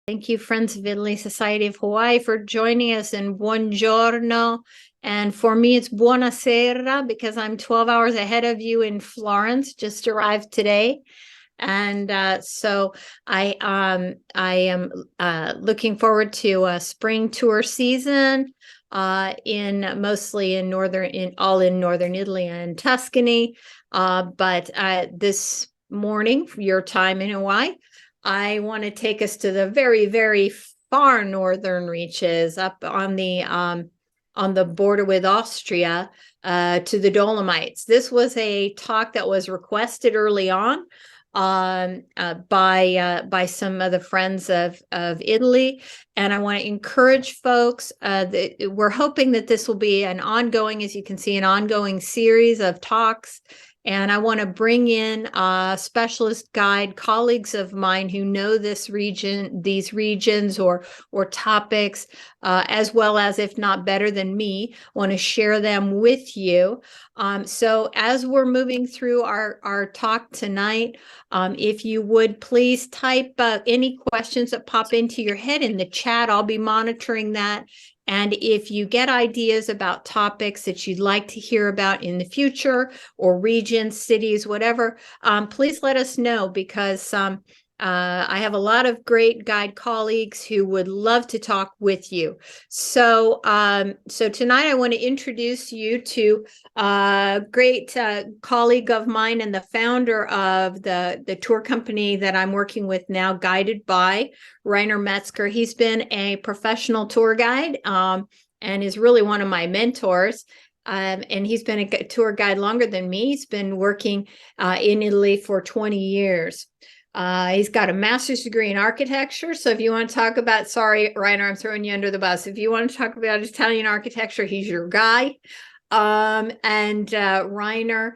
Thank you, Friends of Italy Society of Hawaii, for joining us, and buongiorno. And for me, it's buonasera because I'm 12 hours ahead of you in Florence, just arrived today. And so I am looking forward to a spring tour season mostly in northern Italy and Tuscany. But this morning, your time in Hawaii, I want to take us to the very, very far northern reaches up on the border with Austria, to the Dolomites. This was a talk that was requested early on by some of the friends of Italy, and I want to encourage folks that we're hoping that this will be an ongoing, as you can see, an ongoing series of talks. And I want to bring in specialist guide colleagues of mine who know these regions or topics, as well as, if not better than me, want to share them with you. So as we're moving through our talk tonight, if you would please type any questions that pop into your head in the chat. I'll be monitoring that. And if you get ideas about topics that you'd like to hear about in the future, or regions, cities, whatever, please let us know, because I have a lot of great guide colleagues who would love to talk with you. So tonight I want to introduce you to a great colleague of mine and the founder of the tour company that I'm working with now, Guided by Rainer Metzger. He's been a professional tour guide and is really one of my mentors. And he's been a tour guide longer than me. He's been working in Italy for 20 years. He's got a master's degree in architecture. So if you want to talk about, sorry, Rainer, I'm throwing you under the bus. If you want to talk about Italian architecture, he's your guy. Rainer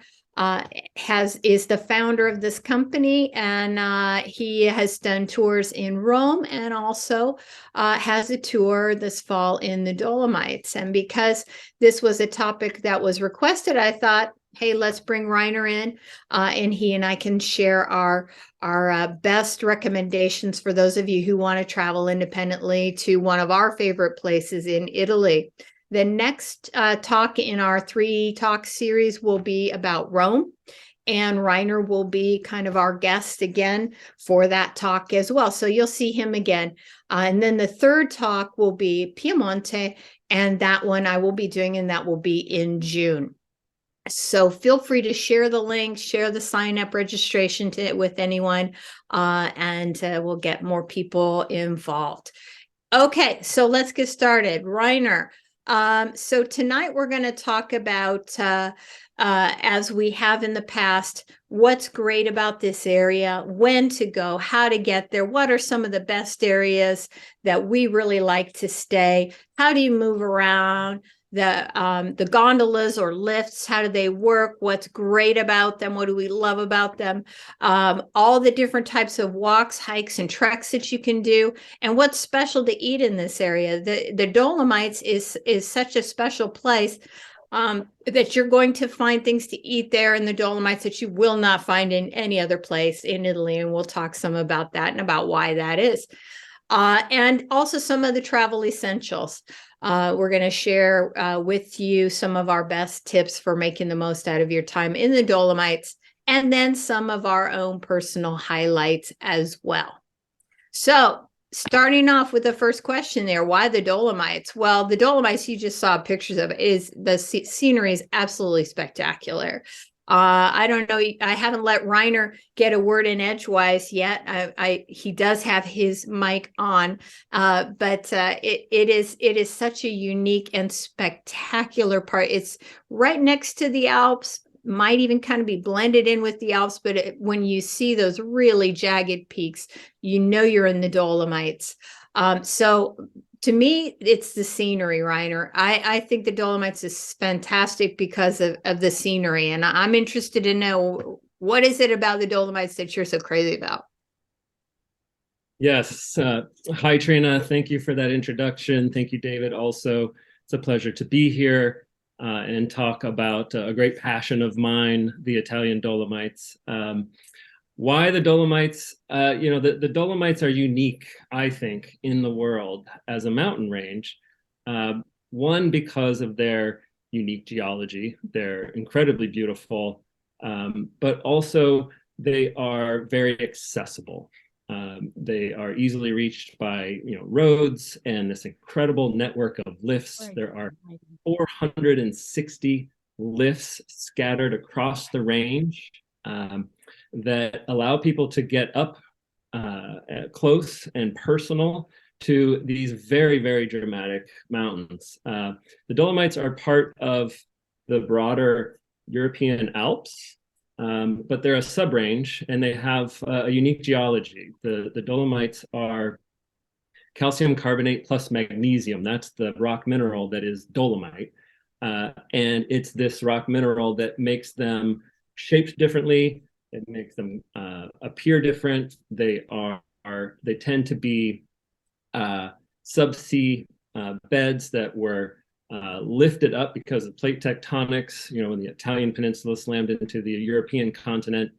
is the founder of this company, and he has done tours in Rome, and also has a tour this fall in the Dolomites. And because this was a topic that was requested, I thought, hey, let's bring Rainer in, and he and I can share our best recommendations for those of you who want to travel independently to one of our favorite places in Italy. The next talk in our 3-talk series will be about Rome, and Rainer will be kind of our guest again for that talk as well. So you'll see him again. And then the third talk will be Piemonte, and that one I will be doing, and that will be in June. So feel free to share the link, share the sign-up registration with anyone, and we'll get more people involved. Okay, so let's get started. Rainer, so tonight we're going to talk about, as we have in the past, what's great about this area, when to go, how to get there, what are some of the best areas that we really like to stay, how do you move around, the gondolas or lifts, how do they work, what's great about them, what do we love about them, all the different types of walks, hikes, and treks that you can do, and what's special to eat in this area. The Dolomites is such a special place, that you're going to find things to eat there in the Dolomites that you will not find in any other place in Italy, and we'll talk some about that and about why that is. And also some of the travel essentials. We're going to share with you some of our best tips for making the most out of your time in the Dolomites, and then some of our own personal highlights as well. So starting off with the first question there, why the Dolomites? Well, the Dolomites, you just saw pictures of it, the scenery is absolutely spectacular. I don't know. I haven't let Rainer get a word in edgewise yet. He does have his mic on, but it is such a unique and spectacular part. It's right next to the Alps, might even kind of be blended in with the Alps, but when you see those really jagged peaks, you know you're in the Dolomites. So to me, it's the scenery, Rainer. I think the Dolomites is fantastic because of the scenery. And I'm interested to know, what is it about the Dolomites that you're so crazy about? Yes. Hi, Trina. Thank you for that introduction. Thank you, David. Also, it's a pleasure to be here and talk about a great passion of mine, the Italian Dolomites. Why the Dolomites? The Dolomites are unique, I think, in the world as a mountain range. One, because of their unique geology, they're incredibly beautiful, but also they are very accessible. They are easily reached by roads and this incredible network of lifts. There are 460 lifts scattered across the range that allow people to get up close and personal to these very, very dramatic mountains. The Dolomites are part of the broader European Alps, but they're a subrange and they have a unique geology. The Dolomites are calcium carbonate plus magnesium. That's the rock mineral that is dolomite. And it's this rock mineral that makes them shaped differently. It makes them appear different. They tend to be subsea beds that were lifted up because of plate tectonics, when the Italian peninsula slammed into the European continent.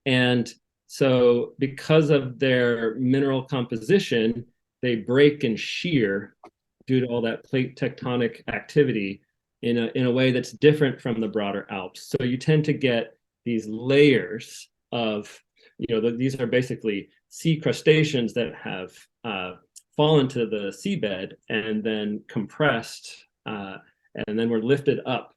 And so because of their mineral composition, they break and shear due to all that plate tectonic activity in a way that's different from the broader Alps. So you tend to get these layers of, these are basically sea crustaceans that have fallen to the seabed and then compressed, and then were lifted up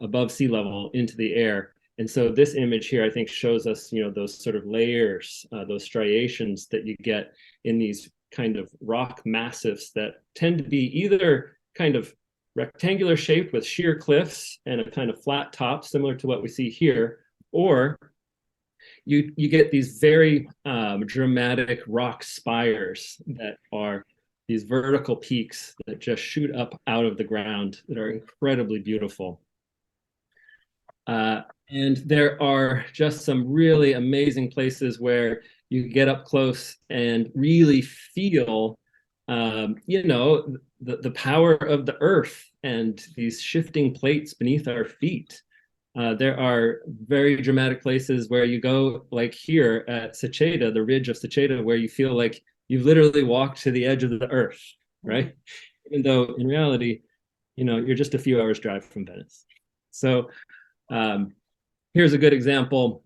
above sea level into the air. And so this image here, I think, shows us, those sort of layers, those striations that you get in these kind of rock massifs that tend to be either kind of rectangular shaped with sheer cliffs and a kind of flat top, similar to what we see here, or you get these very dramatic rock spires that are these vertical peaks that just shoot up out of the ground that are incredibly beautiful. And there are just some really amazing places where you get up close and really feel, the power of the earth and these shifting plates beneath our feet. There are very dramatic places where you go, like here at Seceda, the ridge of Seceda, where you feel like you've literally walked to the edge of the earth, right? Even though in reality, you're just a few hours drive from Venice. So here's a good example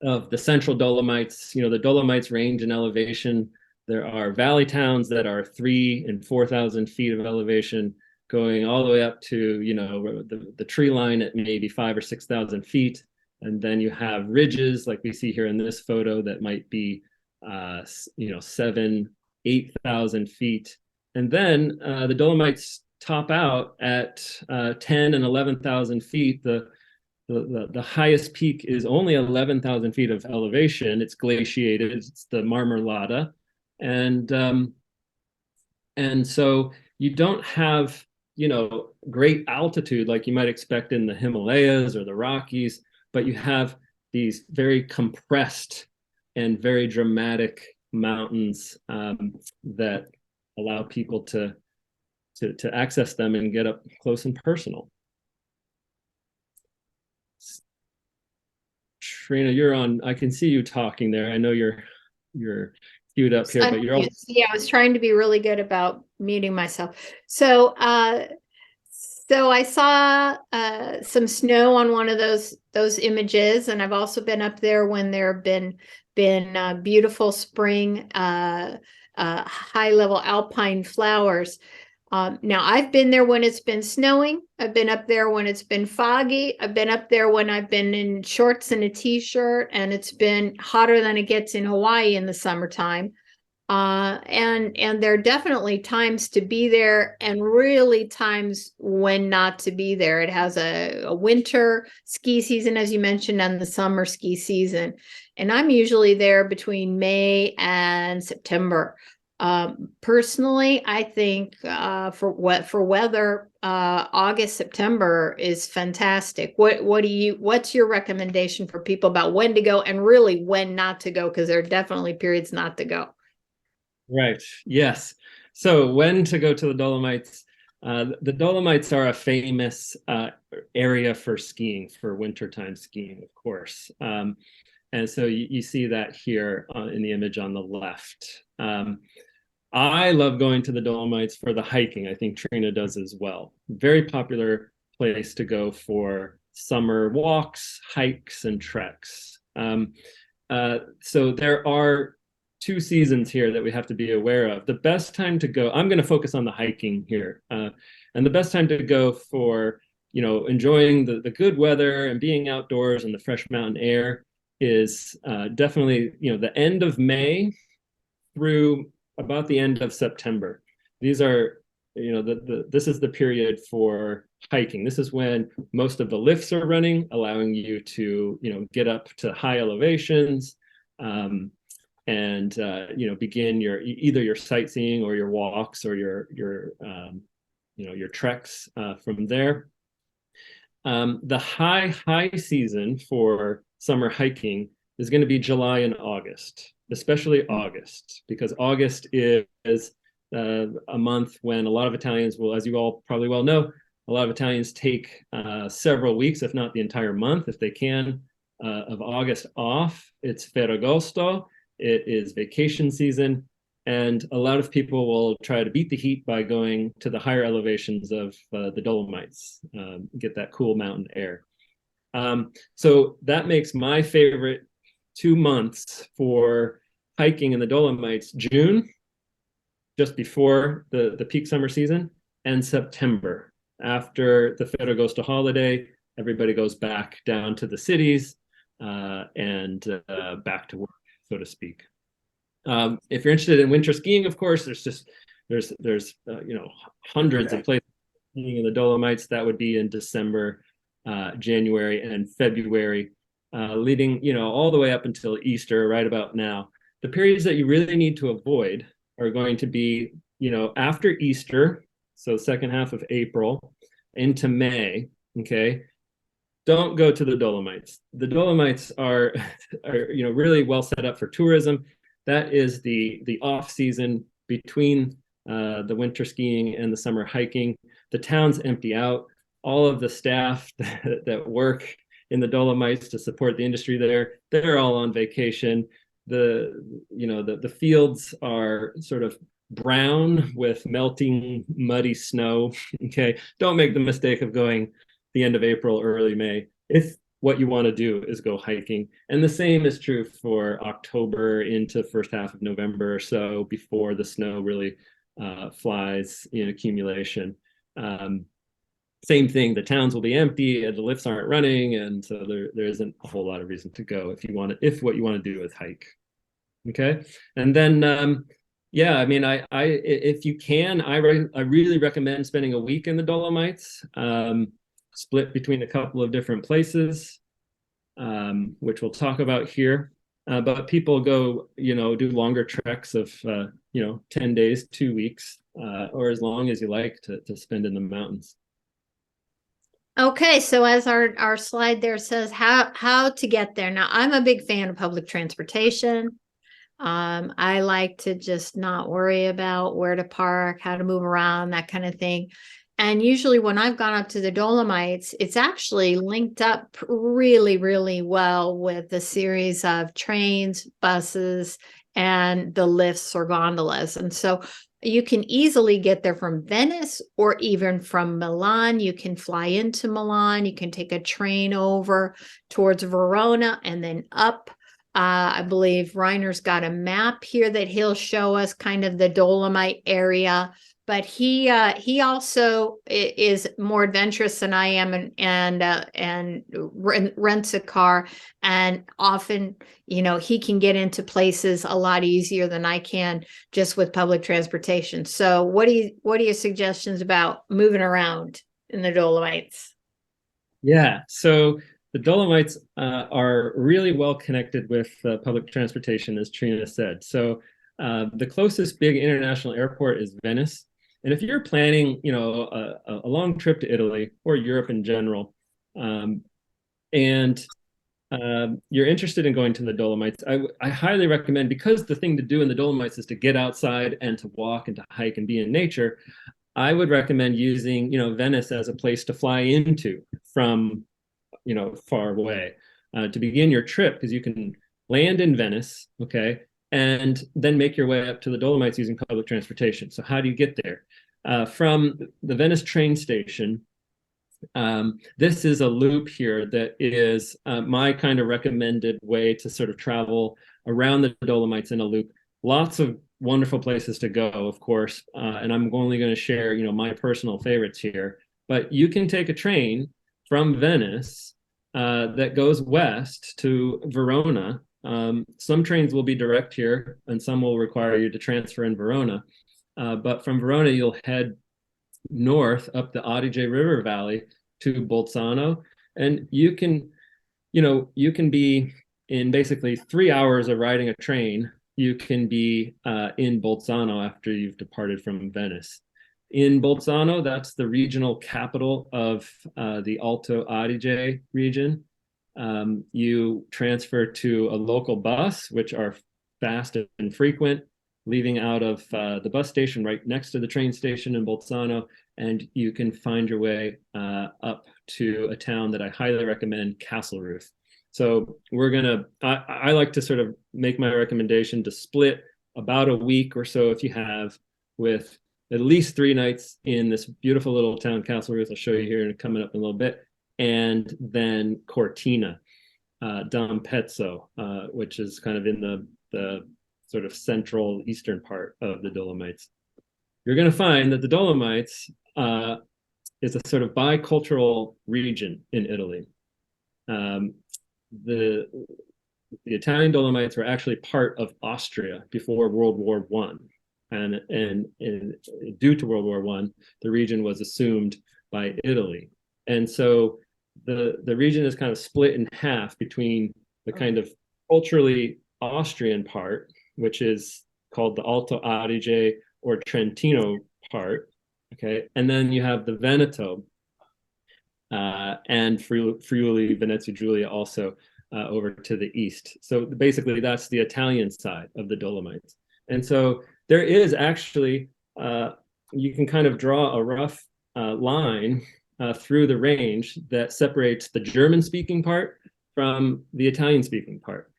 of the central Dolomites. The Dolomites range in elevation. There are valley towns that are 3,000 and 4,000 feet of elevation, going all the way up to the tree line at maybe 5,000 or 6,000 feet, and then you have ridges like we see here in this photo that might be 7,000, 8,000 feet, and then the Dolomites top out at 10,000 and 11,000 feet. The highest peak is only 11,000 feet of elevation. It's glaciated. It's the Marmolada, and so you don't have great altitude like you might expect in the Himalayas or the Rockies, but you have these very compressed and very dramatic mountains that allow people to access them and get up close and personal. Trina, you're on. I can see you talking there. I know you're queued up here, but you're also. Yeah, I was trying to be really good about muting myself. So I saw some snow on one of those images, and I've also been up there when there have been beautiful spring high level alpine flowers. Now I've been there when it's been snowing. I've been up there when it's been foggy. I've been up there when I've been in shorts and a t-shirt and it's been hotter than it gets in Hawaii in the summertime. And there are definitely times to be there and really times when not to be there. It has a winter ski season, as you mentioned, and the summer ski season. And I'm usually there between May and September. Personally, I think for weather, August, September is fantastic. What's your recommendation for people about when to go and really when not to go? Because there are definitely periods not to go. Right. Yes. So when to go to the Dolomites? The Dolomites are a famous area for skiing, for wintertime skiing, of course. And so you see that here in the image on the left. I love going to the Dolomites for the hiking. I think Trina does as well. Very popular place to go for summer walks, hikes, and treks. So there are two seasons here that we have to be aware of. The best time to go, I'm going to focus on the hiking here. And the best time to go for, enjoying the good weather and being outdoors and the fresh mountain air is definitely, the end of May through about the end of September. These are, this is the period for hiking. This is when most of the lifts are running, allowing you to, get up to high elevations, and begin either your sightseeing or your walks or your treks from there. The high season for summer hiking is going to be July and August, especially August, because August is a month when a lot of Italians will, as you all probably well know, a lot of Italians take several weeks, if not the entire month, if they can, of August off. It's Ferragosto. It is vacation season. And a lot of people will try to beat the heat by going to the higher elevations of the Dolomites, get that cool mountain air. So that makes my favorite 2 months for hiking in the Dolomites: June, just before the peak summer season, and September. After the Ferragosto holiday, everybody goes back down to the cities and back to work, so to speak. If you're interested in winter skiing, of course, there's hundreds of places skiing in the Dolomites. That would be in December, January, and February, leading all the way up until Easter, right about now. The periods that you really need to avoid are going to be after Easter, so second half of April into May. Okay, don't go to the Dolomites. The Dolomites are really well set up for tourism. That is the off season between the winter skiing and the summer hiking. The towns empty out. All of the staff that work in the Dolomites to support the industry there, they're all on vacation. The fields are sort of brown with melting muddy snow. Okay, don't make the mistake of going the end of April, early May. If what you want to do is go hiking. And the same is true for October into first half of November or so, before the snow really flies in accumulation. Same thing, the towns will be empty and the lifts aren't running, and so there isn't a whole lot of reason to go if what you want to do is hike. Okay, and then if you can, I really recommend spending a week in the Dolomites, split between a couple of different places, which we'll talk about here. But people go, do longer treks of 10 days, 2 weeks, or as long as you like to spend in the mountains. Okay, so as our slide there says, how to get there. Now, I'm a big fan of public transportation. I like to just not worry about where to park, how to move around, that kind of thing. And usually when I've gone up to the Dolomites, it's actually linked up really, really well with a series of trains, buses, and the lifts or gondolas. And so you can easily get there from Venice or even from Milan. You can fly into Milan. You can take a train over towards Verona and then up. I believe Rainer's got a map here that he'll show us, kind of the Dolomite area. But he also is more adventurous than I am, and rents a car, and often he can get into places a lot easier than I can just with public transportation. So what are your suggestions about moving around in the Dolomites? Yeah, so the Dolomites are really well connected with public transportation, as Trina said. So the closest big international airport is Venice. And if you're planning, a long trip to Italy or Europe in general, and you're interested in going to the Dolomites, I highly recommend, because the thing to do in the Dolomites is to get outside and to walk and to hike and be in nature. I would recommend using, Venice as a place to fly into from, far away to begin your trip, because you can land in Venice, okay, and then make your way up to the Dolomites using public transportation. So how do you get there? From the Venice train station, this is a loop here that is my kind of recommended way to sort of travel around the Dolomites in a loop. Lots of wonderful places to go, of course, and I'm only going to share, my personal favorites here. But you can take a train from Venice that goes west to Verona. Some trains will be direct here, and some will require you to transfer in Verona. But from Verona, you'll head north up the Adige River Valley to Bolzano, and you can be in basically 3 hours of riding a train. You can be in Bolzano after you've departed from Venice. In Bolzano, that's the regional capital of the Alto Adige region. You transfer to a local bus, which are fast and frequent, leaving out of the bus station right next to the train station in Bolzano, and you can find your way up to a town that I highly recommend, Castelruth. So I like to sort of make my recommendation to split about a week or so if you have, with at least 3 nights in this beautiful little town, Castelruth. I'll show you here and coming up in a little bit. And then Cortina, D'Ampezzo, which is kind of in the sort of central eastern part of the Dolomites. You're going to find that the Dolomites is a sort of bicultural region in Italy. The Italian Dolomites were actually part of Austria before World War I. And due to World War I, the region was assumed by Italy. And so the region is kind of split in half between the kind of culturally Austrian part, which is called the Alto Adige or Trentino part, okay? And then you have the Veneto and Friuli, Venezia Giulia also over to the east. So basically that's the Italian side of the Dolomites. And so there is actually, you can kind of draw a rough line through the range that separates the German-speaking part from the Italian-speaking part.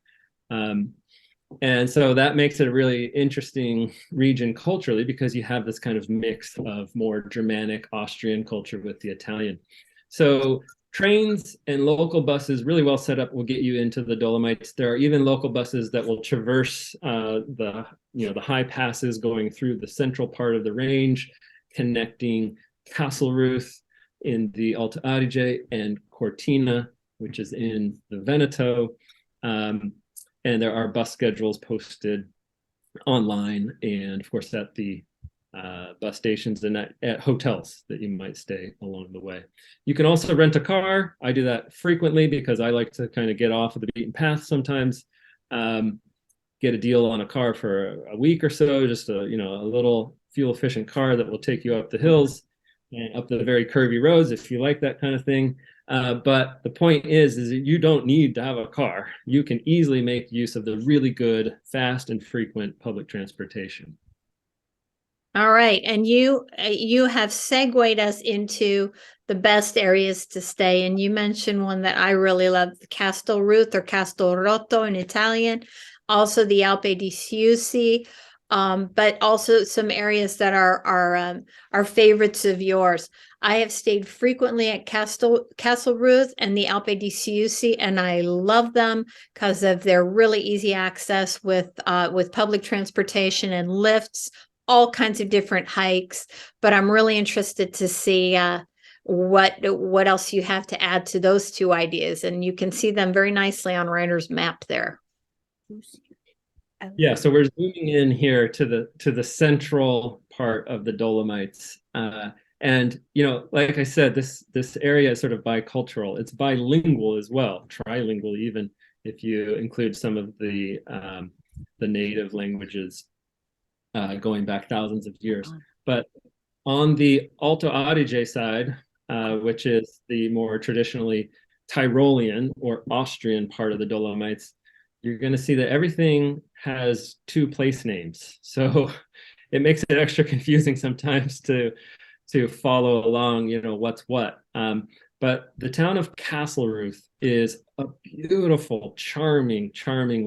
And so that makes it a really interesting region culturally, because you have this kind of mix of more Germanic Austrian culture with the Italian. So trains and local buses really well set up will get you into the Dolomites. There are even local buses that will traverse the high passes going through the central part of the range, connecting Castelruth in the Alto Adige and Cortina, which is in the Veneto. And there are bus schedules posted online, and of course at the bus stations and at hotels that you might stay along the way. You can also rent a car. I do that frequently because I like to kind of get off of the beaten path sometimes. Get a deal on a car for a week or so, just a little fuel efficient car that will take you up the hills and up the very curvy roads if you like that kind of thing. But the point is that you don't need to have a car. You can easily make use of the really good, fast and frequent public transportation. All right. And you have segued us into the best areas to stay. And you mentioned one that I really love, Castelruth or Castelrotto in Italian, also the Alpe di Siusi, but also some areas that are favorites of yours. I have stayed frequently at Castelruth and the Alpe di Siusi, and I love them because of their really easy access with public transportation and lifts, all kinds of different hikes. But I'm really interested to see what else you have to add to those two ideas, and you can see them very nicely on Rainer's map there. Yeah, so we're zooming in here to the central part of the Dolomites. And like I said, this area is sort of bicultural. It's bilingual as well, trilingual even, if you include some of the native languages going back thousands of years. But on the Alto Adige side, which is the more traditionally Tyrolean or Austrian part of the Dolomites, you're going to see that everything has 2 place names. So it makes it extra confusing sometimes to follow along, what's what. But the town of Castleruth is a beautiful, charming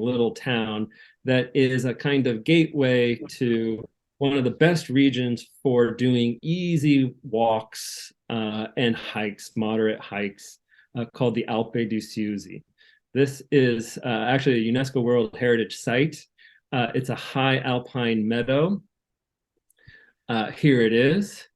little town that is a kind of gateway to one of the best regions for doing easy walks and hikes, moderate hikes, called the Alpe di Siusi. This is actually a UNESCO World Heritage Site. It's a high alpine meadow. Here it is.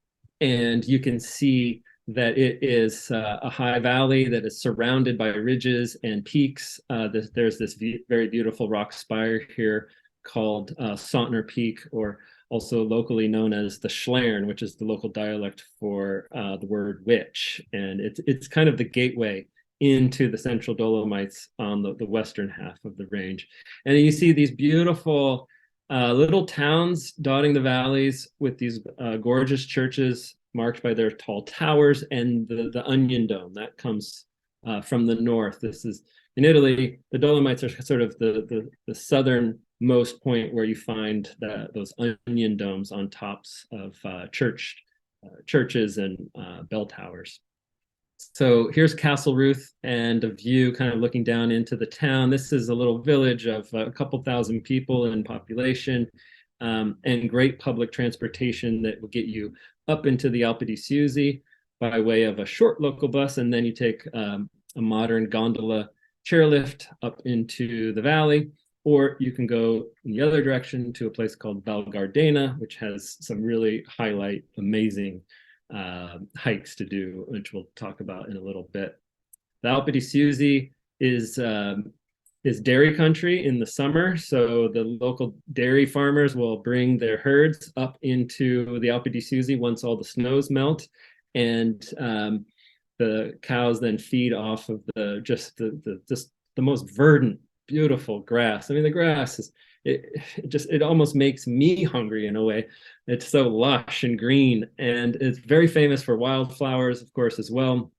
And you can see that it is a high valley that is surrounded by ridges and peaks. There's this very beautiful rock spire here called Sontner Peak, or also locally known as the Schlern, which is the local dialect for the word witch. And it's kind of the gateway into the central Dolomites on the western half of the range. And you see these beautiful little towns dotting the valleys with these gorgeous churches marked by their tall towers, and the onion dome that comes from the north. This is in Italy. The Dolomites are sort of the southernmost point where you find those onion domes on tops of churches and bell towers. So here's Castleruth and a view kind of looking down into the town. This is a little village of a couple thousand people in population, and great public transportation that will get you up into the Alpe di Siusi by way of a short local bus, and then you take a modern gondola chairlift up into the valley, or you can go in the other direction to a place called Val Gardena, which has some really amazing hikes to do, which we'll talk about in a little bit. The Alpe di Siusi is dairy country in the summer, so the local dairy farmers will bring their herds up into the Alpe di Siusi once all the snows melt, and the cows then feed off of the most verdant, beautiful grass. I mean, the grass is it almost makes me hungry in a way. It's so lush and green, and it's very famous for wildflowers, of course, as well.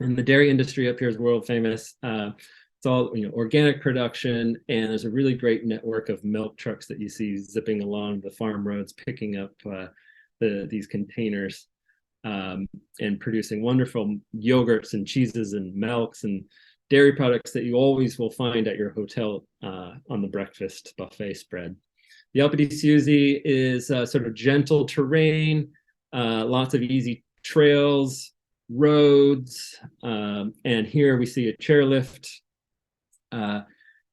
And the dairy industry up here is world famous. It's all organic production, and there's a really great network of milk trucks that you see zipping along the farm roads, picking up these containers and producing wonderful yogurts and cheeses and milks and dairy products that you always will find at your hotel on the breakfast buffet spread. The Alpe di Siusi is sort of gentle terrain, lots of easy trails, roads, and here we see a chairlift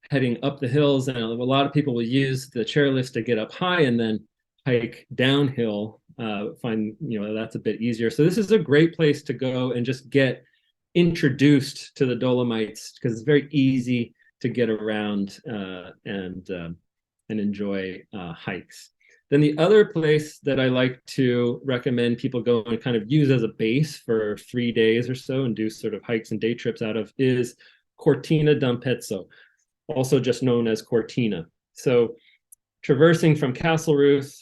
heading up the hills, and a lot of people will use the chairlift to get up high and then hike downhill. Find that's a bit easier. So this is a great place to go and just get introduced to the Dolomites, because it's very easy to get around and enjoy hikes. Then the other place that I like to recommend people go and kind of use as a base for 3 days or so and do sort of hikes and day trips out of is Cortina d'Ampezzo, also just known as Cortina. So traversing from Castleruth,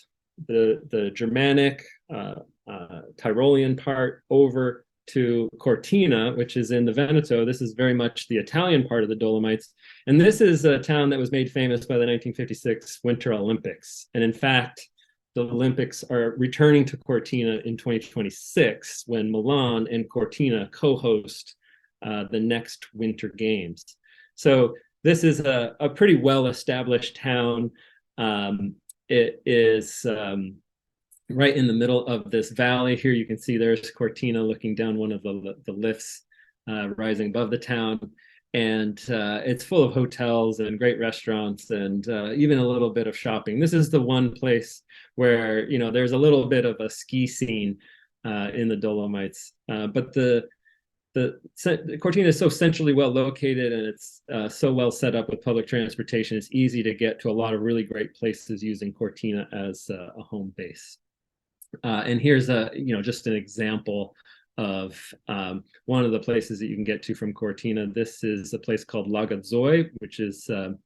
the Germanic Tyrolean part, over to Cortina, which is in the Veneto. This is very much the Italian part of the Dolomites. And this is a town that was made famous by the 1956 Winter Olympics. And in fact, the Olympics are returning to Cortina in 2026, when Milan and Cortina co-host the next Winter Games. So this is a pretty well-established town. It is right in the middle of this valley. Here you can see there's Cortina looking down one of the lifts rising above the town. And it's full of hotels and great restaurants and even a little bit of shopping. This is the one place where, there's a little bit of a ski scene in the Dolomites. But the Cortina is so centrally well located, and it's so well set up with public transportation. It's easy to get to a lot of really great places using Cortina as a home base. And here's just an example of one of the places that you can get to from Cortina. This is a place called Lagazzoi, which is an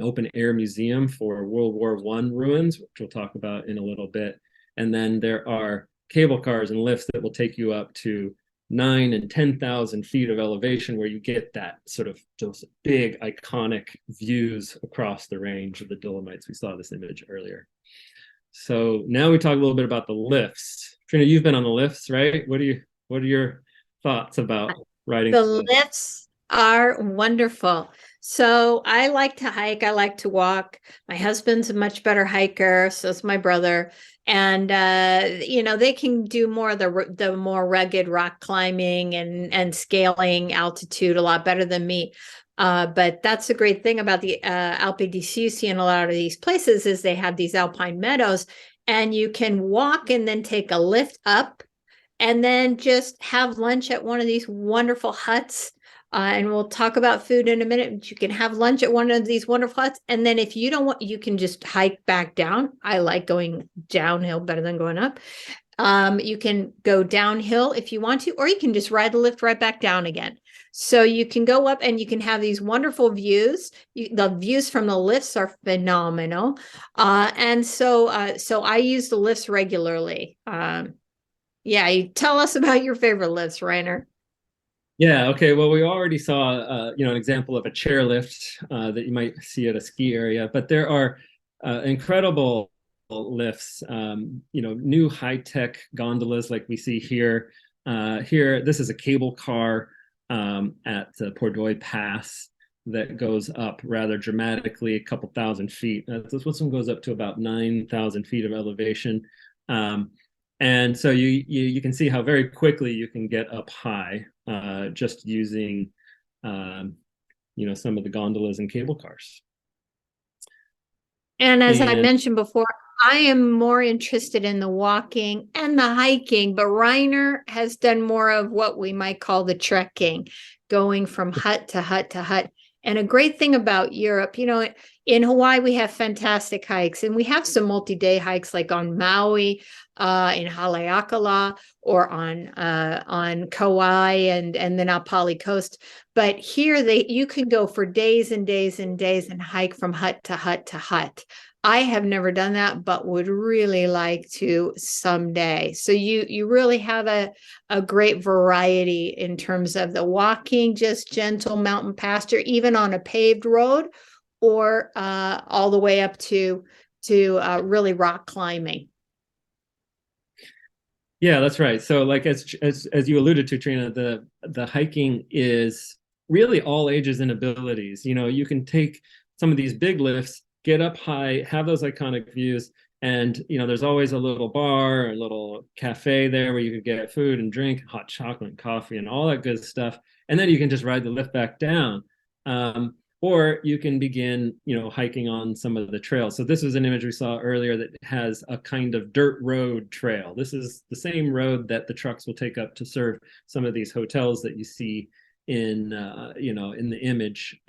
open air museum for World War I ruins, which we'll talk about in a little bit. And then there are cable cars and lifts that will take you up to 9,000 and 10,000 feet of elevation, where you get that sort of those big iconic views across the range of the Dolomites. We saw this image earlier. So now we talk a little bit about the lifts. Trina, you've been on the lifts, right? What do you What are your thoughts about riding The the lift? lifts are wonderful. So I like to hike. I like to walk. My husband's a much better hiker. So is my brother. And they can do more of the more rugged rock climbing and scaling altitude a lot better than me. But that's a great thing about the Alpe di Siusi and a lot of these places is they have these alpine meadows, and you can walk and then take a lift up and then just have lunch at one of these wonderful huts. And we'll talk about food in a minute. But you can have lunch at one of these wonderful huts. And then if you don't want, you can just hike back down. I like going downhill better than going up. You can go downhill if you want to, or you can just ride the lift right back down again. So you can go up and you can have these wonderful views. The views from the lifts are phenomenal. So I use the lifts regularly. Yeah, you tell us about your favorite lifts, Rainer. Yeah, okay. Well, we already saw, an example of a chairlift that you might see at a ski area, but there are incredible lifts, new high-tech gondolas like we see here. Here, this is a cable car at the Pordoi Pass that goes up rather dramatically, a couple thousand feet. This one goes up to about 9,000 feet of elevation. And so you can see how very quickly you can get up high just using some of the gondolas and cable cars. And as I And mentioned before, I am more interested in the walking and the hiking, but Reiner has done more of what we might call the trekking, going from hut to hut to hut. And a great thing about Europe, in Hawaii, we have fantastic hikes, and we have some multi-day hikes like on Maui, in Haleakala, or on Kauai and the Napali coast. But here you can go for days and days and days and hike from hut to hut to hut. I have never done that, but would really like to someday. So you really have a great variety in terms of the walking, just gentle mountain pasture, even on a paved road, or all the way up to really rock climbing. yeah, that's right. So like as you alluded to, Trina, the hiking is really all ages and abilities. You can take some of these big lifts, get up high, have those iconic views, and there's always a little bar, a little cafe there where you could get food and drink, hot chocolate and coffee and all that good stuff. And then you can just ride the lift back down. Or you can begin, hiking on some of the trails. So this was an image we saw earlier that has a kind of dirt road trail. This is the same road that the trucks will take up to serve some of these hotels that you see in the image.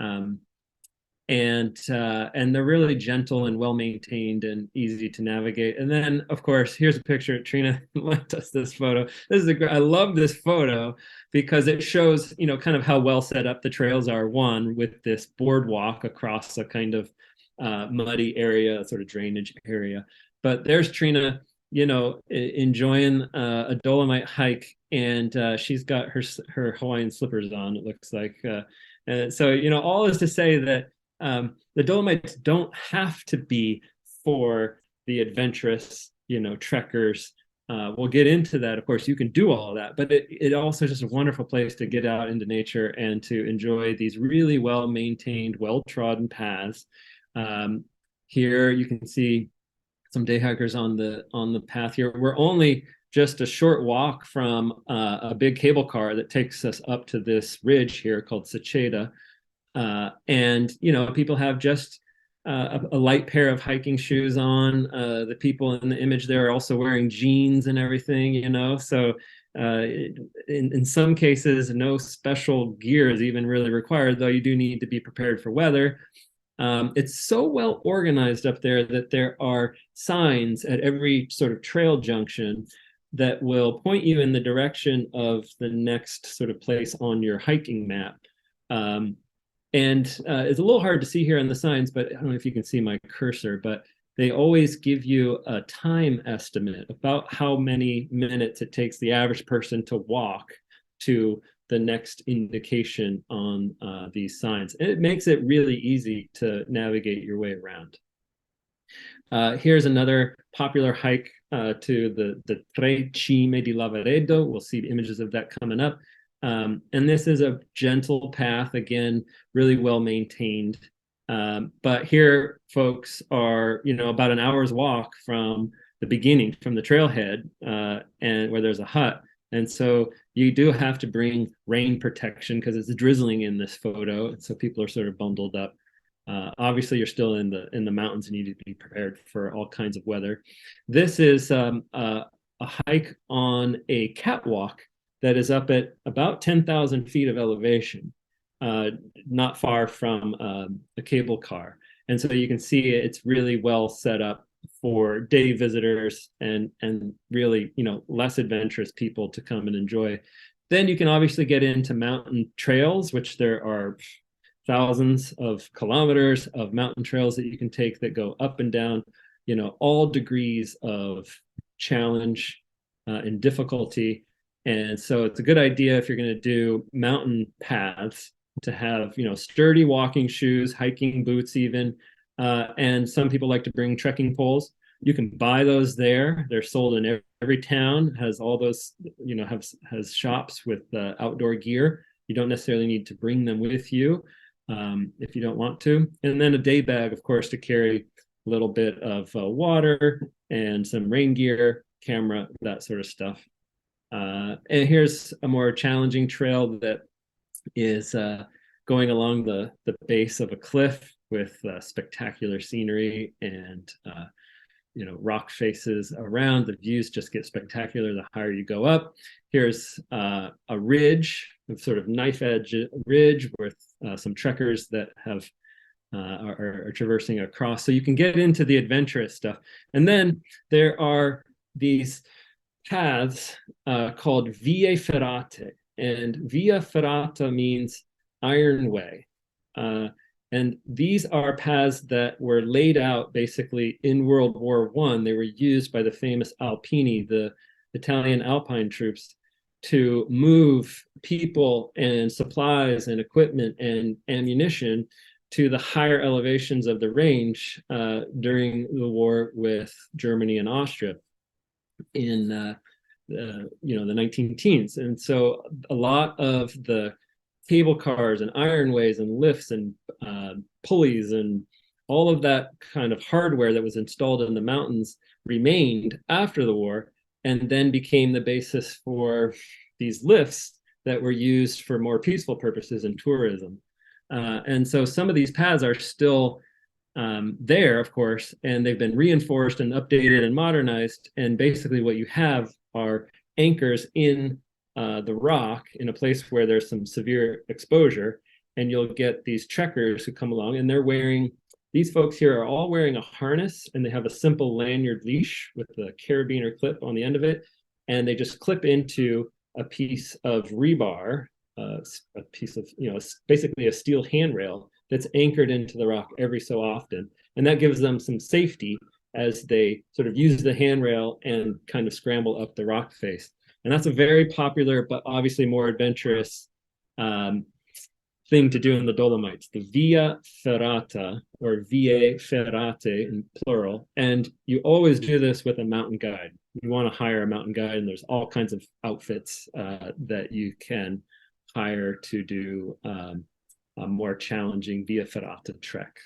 And they're really gentle and well maintained and easy to navigate. And then, of course, here's a picture. Trina lent us this photo. I love this photo because it shows, kind of how well set up the trails are. One, with this boardwalk across a kind of muddy area, sort of drainage area. But there's Trina, enjoying a Dolomite hike, and she's got her Hawaiian slippers on. It looks like, and so all is to say that. The Dolomites don't have to be for the adventurous, trekkers. We'll get into that. Of course, you can do all of that, but it also is just a wonderful place to get out into nature and to enjoy these really well-maintained, well-trodden paths. Here you can see some day hikers on the path here. We're only just a short walk from a big cable car that takes us up to this ridge here called Secheda. And people have just a light pair of hiking shoes on. The people in the image there are also wearing jeans and everything, so in some cases no special gear is even really required, though you do need to be prepared for weather. It's so well organized up there that there are signs at every sort of trail junction that will point you in the direction of the next sort of place on your hiking map. And it's a little hard to see here on the signs, but I don't know if you can see my cursor, but they always give you a time estimate about how many minutes it takes the average person to walk to the next indication on these signs. And it makes it really easy to navigate your way around. Here's another popular hike to the Tre Cime di Lavaredo. We'll see images of that coming up. And this is a gentle path, again, really well maintained. But here folks are, about an hour's walk from the beginning, from the trailhead, and where there's a hut. And so you do have to bring rain protection because it's drizzling in this photo. And so people are sort of bundled up. Obviously, you're still in the mountains and you need to be prepared for all kinds of weather. This is a hike on a catwalk that is up at about 10,000 feet of elevation, not far from a cable car. And so you can see it's really well set up for day visitors and really, less adventurous people to come and enjoy. Then you can obviously get into mountain trails, which there are thousands of kilometers of mountain trails that you can take that go up and down, all degrees of challenge and difficulty. And so it's a good idea if you're going to do mountain paths to have, sturdy walking shoes, hiking boots even. And some people like to bring trekking poles. You can buy those there. They're sold in every town, has all those, has shops with outdoor gear. You don't necessarily need to bring them with you if you don't want to. And then a day bag, of course, to carry a little bit of water and some rain gear, camera, that sort of stuff. And here's a more challenging trail that is going along the base of a cliff with spectacular scenery and rock faces around. The views just get spectacular the higher you go up. Here's a ridge, a sort of knife edge ridge with some trekkers that are traversing across. So you can get into the adventurous stuff. And then there are these paths called Vie Ferrate. And Via Ferrata means iron way. And these are paths that were laid out basically in World War I. They were used by the famous Alpini, the Italian Alpine troops, to move people and supplies and equipment and ammunition to the higher elevations of the range during the war with Germany and Austria in the 19 teens. And so a lot of the cable cars and ironways and lifts and pulleys and all of that kind of hardware that was installed in the mountains remained after the war and then became the basis for these lifts that were used for more peaceful purposes in tourism. And so some of these paths are still there, of course, and they've been reinforced and updated and modernized. And basically what you have are anchors in the rock in a place where there's some severe exposure, and you'll get these trekkers who come along and these folks here are all wearing a harness, and they have a simple lanyard leash with a carabiner clip on the end of it, and they just clip into a piece of rebar, a piece of, basically a steel handrail that's anchored into the rock every so often. And that gives them some safety as they sort of use the handrail and kind of scramble up the rock face. And that's a very popular, but obviously more adventurous thing to do in the Dolomites, the Via Ferrata, or Vie Ferrate in plural. And you always do this with a mountain guide. You want to hire a mountain guide, and there's all kinds of outfits that you can hire to do a more challenging Via Ferrata trek.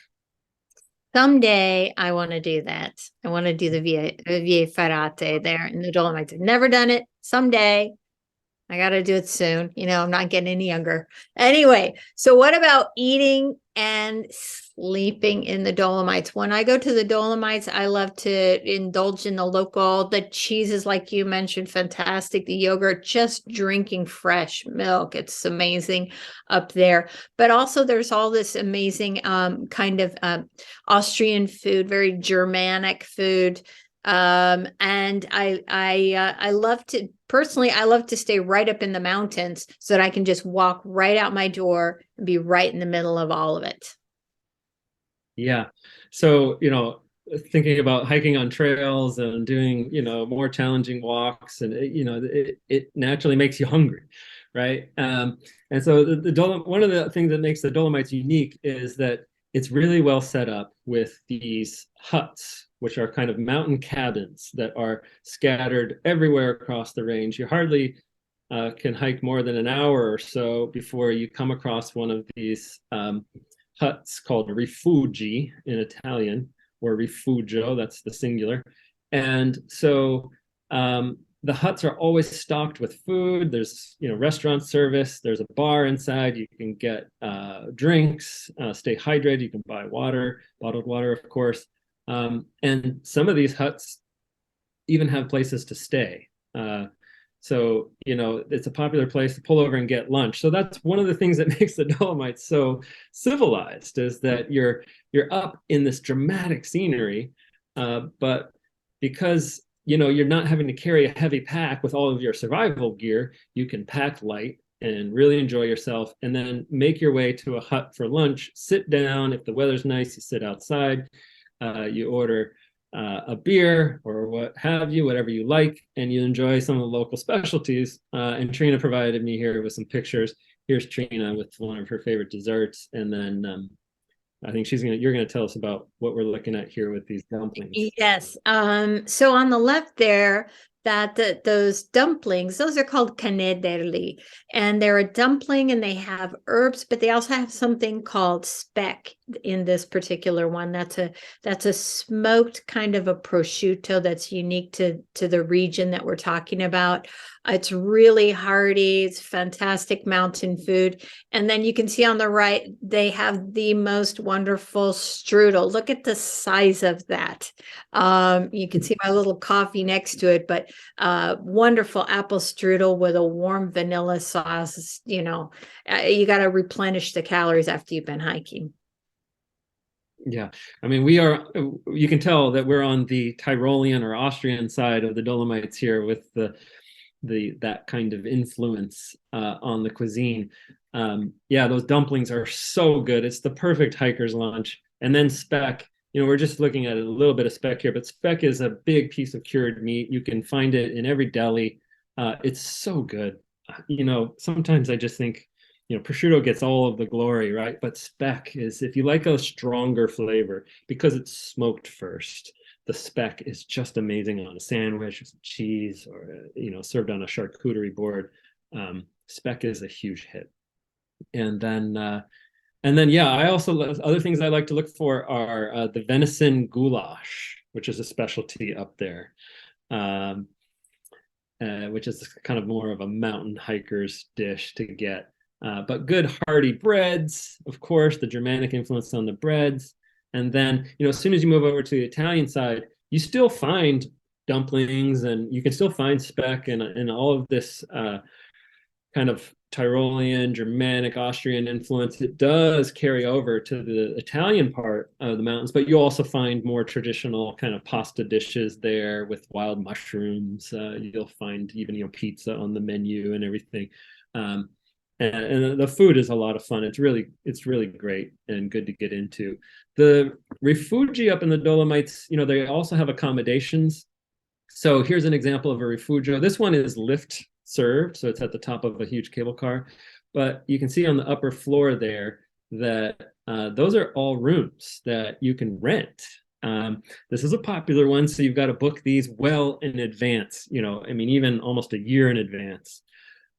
Someday I want to do that. I want to do the Vie Ferrate there in the Dolomites. I've never done it. Someday I got to do it soon. I'm not getting any younger. Anyway, so what about eating and sleeping in the Dolomites? When I go to the Dolomites, I love to indulge in the local, the cheeses, like you mentioned, fantastic. The yogurt, just drinking fresh milk. It's amazing up there. But also there's all this amazing kind of Austrian food, very Germanic food. And I love to, personally, I love to stay right up in the mountains so that I can just walk right out my door and be right in the middle of all of it. Yeah. So, thinking about hiking on trails and doing, more challenging walks, and, it naturally makes you hungry. Right. And so one of the things that makes the Dolomites unique is that it's really well set up with these huts, which are kind of mountain cabins that are scattered everywhere across the range. You hardly can hike more than an hour or so before you come across one of these huts called rifugi in Italian, or rifugio, that's the singular. And so the huts are always stocked with food. There's, restaurant service. There's a bar inside. You can get drinks, stay hydrated. You can buy water, bottled water, of course. And some of these huts even have places to stay. So, it's a popular place to pull over and get lunch. So that's one of the things that makes the Dolomites so civilized, is that you're up in this dramatic scenery, but because you're not having to carry a heavy pack with all of your survival gear, you can pack light and really enjoy yourself, and then make your way to a hut for lunch. Sit down. If the weather's nice, you sit outside. You order a beer or what have you, whatever you like, and you enjoy some of the local specialties. And Trina provided me here with some pictures. Here's Trina with one of her favorite desserts, and then I think you're gonna tell us about what we're looking at here with these dumplings. Yes. So on the left there, those dumplings, those are called canederli, and they're a dumpling, and they have herbs, but they also have something called speck in this particular one. That's a smoked kind of a prosciutto that's unique to the region that we're talking about. It's really hearty. It's fantastic mountain food. And then you can see on the right, they have the most wonderful strudel. Look at the size of that. You can see my little coffee next to it, but wonderful apple strudel with a warm vanilla sauce. You got to replenish the calories after you've been hiking. Yeah, I mean, you can tell that we're on the Tyrolean or Austrian side of the Dolomites here, with that kind of influence on the cuisine. Yeah, those dumplings are so good. It's the perfect hiker's lunch. And then speck, we're just looking at a little bit of speck here, but speck is a big piece of cured meat. You can find it in every deli. It's so good. Sometimes I just think, prosciutto gets all of the glory, right? But speck is, if you like a stronger flavor, because it's smoked first, the speck is just amazing on a sandwich with some cheese, or served on a charcuterie board. Speck is a huge hit. And then yeah, I also, other things I like to look for are the venison goulash, which is a specialty up there, which is kind of more of a mountain hiker's dish to get. But good hearty breads, of course, the Germanic influence on the breads. And then, as soon as you move over to the Italian side, you still find dumplings, and you can still find speck and all of this kind of Tyrolean, Germanic, Austrian influence. It does carry over to the Italian part of the mountains, but you also find more traditional kind of pasta dishes there with wild mushrooms. You'll find even, pizza on the menu and everything. And the food is a lot of fun. It's really great and good to get into. The rifugi up in the Dolomites, they also have accommodations. So here's an example of a rifugio. This one is lift served, so it's at the top of a huge cable car. But you can see on the upper floor there that those are all rooms that you can rent. This is a popular one, so you've got to book these well in advance. Even almost a year in advance.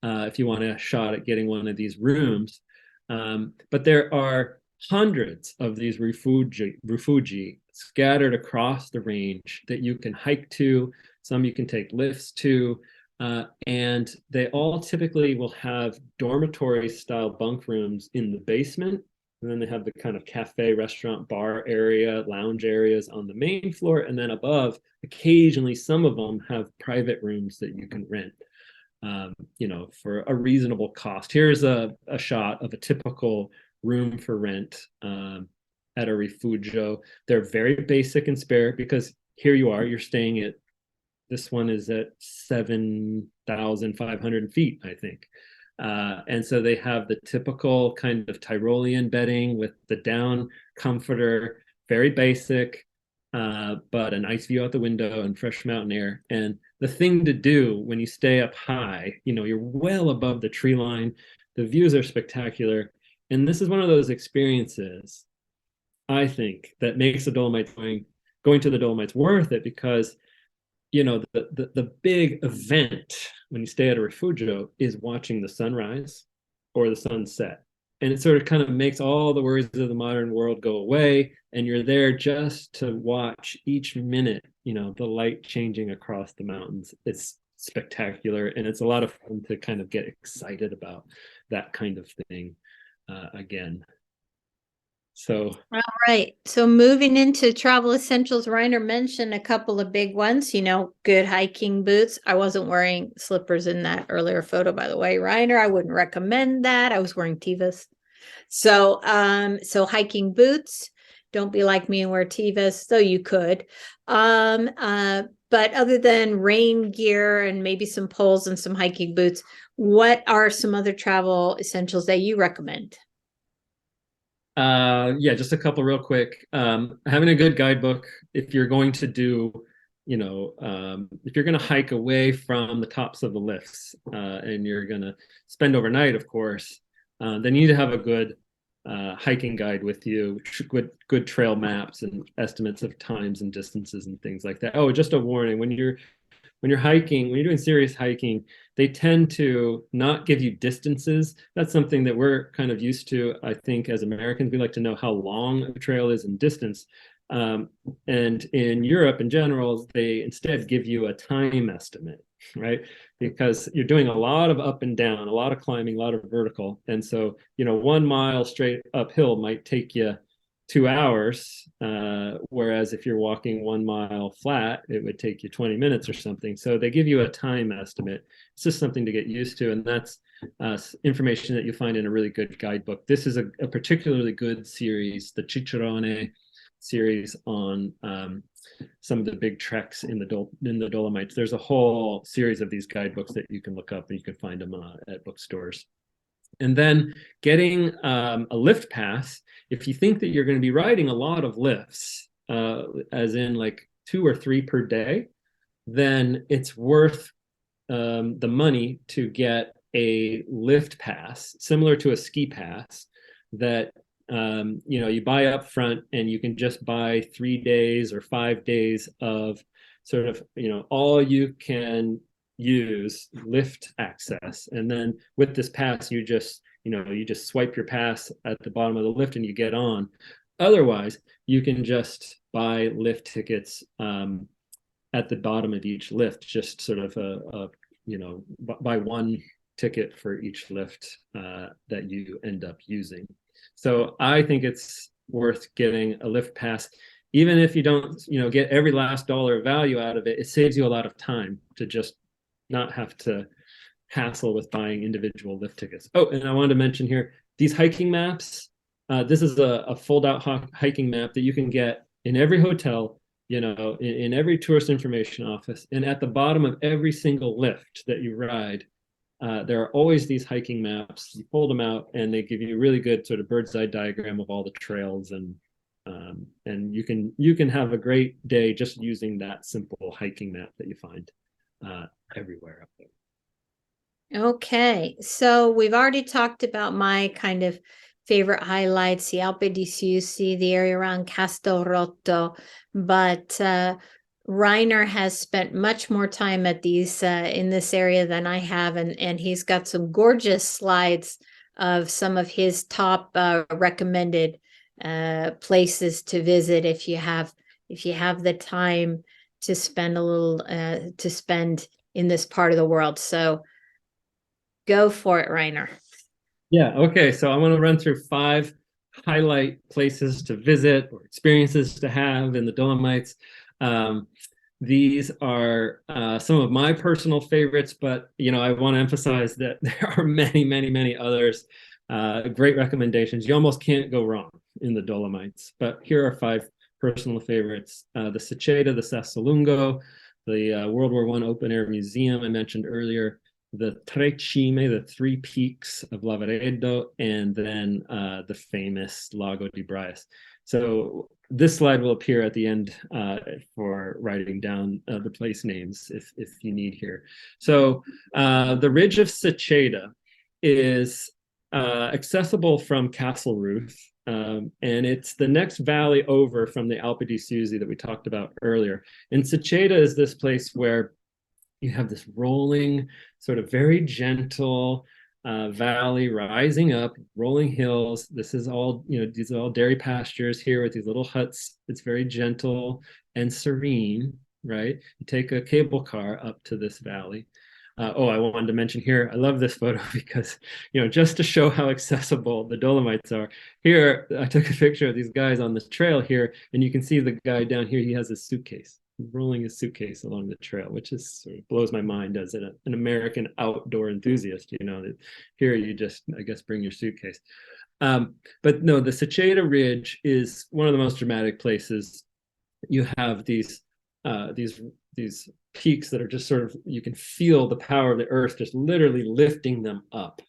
If you want a shot at getting one of these rooms. But there are hundreds of these rifugi scattered across the range that you can hike to. Some you can take lifts to. And they all typically will have dormitory style bunk rooms in the basement. And then they have the kind of cafe, restaurant, bar area, lounge areas on the main floor. And then above, occasionally some of them have private rooms that you can rent. For a reasonable cost. Here's a shot of a typical room for rent at a rifugio. They're very basic and spare, because here you're staying at, this one is at 7,500 feet, I think. And so they have the typical kind of Tyrolean bedding with the down comforter, very basic, but a nice view out the window and fresh mountain air. And the thing to do when you stay up high, you're well above the tree line. The views are spectacular. And this is one of those experiences I think, that makes the Dolomites going to the Dolomites worth it, because the big event when you stay at a refugio is watching the sunrise or the sunset. And it sort of kind of makes all the worries of the modern world go away. And you're there just to watch each minute, the light changing across the mountains. It's spectacular. And it's a lot of fun to kind of get excited about that kind of thing again. So, All right. So moving into travel essentials, Rainer mentioned a couple of big ones, good hiking boots. I wasn't wearing slippers in that earlier photo, by the way, Rainer. I wouldn't recommend that. I was wearing Tevas. So hiking boots. Don't be like me and wear Tevas, though you could. But other than rain gear and maybe some poles and some hiking boots, what are some other travel essentials that you recommend? yeah, just a couple real quick. Having a good guidebook if you're going to do, if you're going to hike away from the tops of the lifts, and you're going to spend overnight, of course, then you need to have a good hiking guide with you, good trail maps and estimates of times and distances and things like that. Oh, just a warning, when you're hiking, when you're doing serious hiking, they tend to not give you distances. That's something that we're kind of used to. I think as Americans, we like to know how long a trail is in distance. And in Europe in general, they instead give you a time estimate, right? Because you're doing a lot of up and down, a lot of climbing, a lot of vertical. And so, 1 mile straight uphill might take you 2 hours, whereas if you're walking 1 mile flat, it would take you 20 minutes or something. So they give you a time estimate. It's just something to get used to, and that's information that you find in a really good guidebook. This is a particularly good series, the Cicerone series on some of the big treks in the Dolomites. There's a whole series of these guidebooks that you can look up, and you can find them at bookstores. And then getting a lift pass, if you think that you're going to be riding a lot of lifts, as in like 2 or 3 per day, then it's worth the money to get a lift pass, similar to a ski pass, that you buy up front, and you can just buy 3 days or 5 days of sort of all you can use lift access. And then with this pass, you just swipe your pass at the bottom of the lift and you get on. Otherwise, you can just buy lift tickets at the bottom of each lift, just sort of buy one ticket for each lift that you end up using. So I think it's worth getting a lift pass. Even if you don't get every last dollar of value out of it, it saves you a lot of time to just not have to hassle with buying individual lift tickets. Oh, and I wanted to mention here, these hiking maps. This is a fold-out hiking map that you can get in every hotel, in every tourist information office, and at the bottom of every single lift that you ride, there are always these hiking maps. You fold them out, and they give you a really good sort of bird's eye diagram of all the trails, and you can have a great day just using that simple hiking map that you find everywhere up there. Okay, so we've already talked about my kind of favorite highlights, the Alpe di Siusi, the area around Castelrotto, but Rainer has spent much more time at these in this area than I have, and he's got some gorgeous slides of some of his top recommended places to visit if you have the time to spend a little to spend in this part of the world. So go for it, Rainer. Yeah, okay. So I want to run through 5 highlight places to visit or experiences to have in the Dolomites. These are some of my personal favorites, but I want to emphasize that there are many, many, many others. Great recommendations. You almost can't go wrong in the Dolomites. But here are 5 personal favorites: the Seceda, the Sassolungo, the World War I open air museum I mentioned earlier, the Tre Cime, the 3 peaks of Lavaredo, and then the famous Lago di Braias. So this slide will appear at the end for writing down the place names if you need here. So the Ridge of Seceda is accessible from Castle Ruth, and it's the next valley over from the Alpe di Siusi that we talked about earlier. And Siceda is this place where you have this rolling, sort of very gentle valley rising up, rolling hills. This is all, these are all dairy pastures here with these little huts. It's very gentle and serene, right? You take a cable car up to this valley. I wanted to mention here, I love this photo because, just to show how accessible the Dolomites are. Here, I took a picture of these guys on the trail here, and you can see the guy down here, he has a suitcase, rolling his suitcase along the trail, which is sort of blows my mind as an American outdoor enthusiast, that here you just, I guess, bring your suitcase. But no, the Siceda Ridge is one of the most dramatic places. You have these peaks that are just sort of, you can feel the power of the earth just literally lifting them up